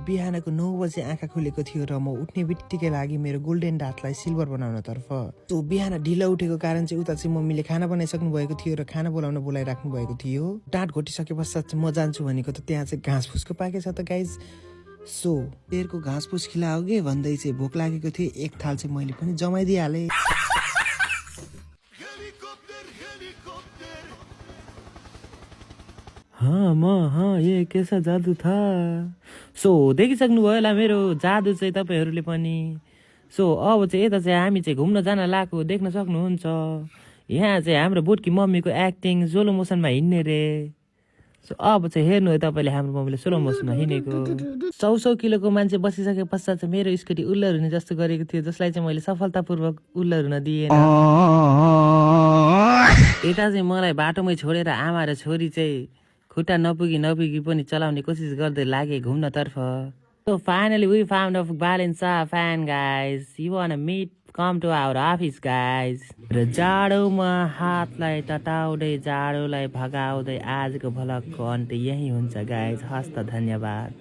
बिहानको 9 बजे आँखा खुलेको थियो र म उठ्ने बित्तिकै लागि मेरो गोल्डन डार्टलाई सिल्भर बनाउनतर्फ। सो बिहान ढिलो उठेको कारण चाहिँ उता चाहिँ मम्मीले खाना बनाइसक्नु भएको थियो र खाना बोलाइराख्नु भएको थियो। डाँट घोटिसके पश्चात चाहिँ म जान्छु भनेको त त्यहाँ चाहिँ घाँस फुसको पाकेछ त गाइज। सो तेरको घाँस फुस खिलाओगे भन्दै चाहिँ भोक लागेको थियो, एक थाल चाहिँ मैले पनि जमाइदिइहालेँ। हाँ ये कैसा जादू था। सो देखिसक्नु भयो होला मेरो जादु चाहिँ तपाईँहरूले पनि। सो अब चाहिँ यता चाहिँ हामी चाहिँ घुम्न जान लागेको देख्न सक्नुहुन्छ। यहाँ चाहिँ हाम्रो बोटकी मम्मीको एक्टिङ स्लो मोसनमा हिँड्ने रे। सो अब चाहिँ हेर्नु है तपाईँले हाम्रो मम्मीले स्लो मोसनमा हिँडेको। 100 किलोको मान्छे बसिसके पश्चात चाहिँ मेरो स्कुटी उल्लर हुने जस्तो गरेको थियो, जसलाई चाहिँ मैले सफलतापूर्वक उल्लर हुन दिएन। यता चाहिँ मलाई बाटोमै छोडेर आमा र छोरी चाहिँ खुट्टा नपुगी पनि चलाउने कोसिस गर्दै लागे घुम्नतर्फ। So finally we found a Valensa fan guys. You wanna meet? Come to our office guys. र जाडोमा हातलाई तताउँदै जाडोलाई भगाउँदै आजको भ्लगको अन्त्य यही हुन्छ गाइज। हस्त धन्यवाद।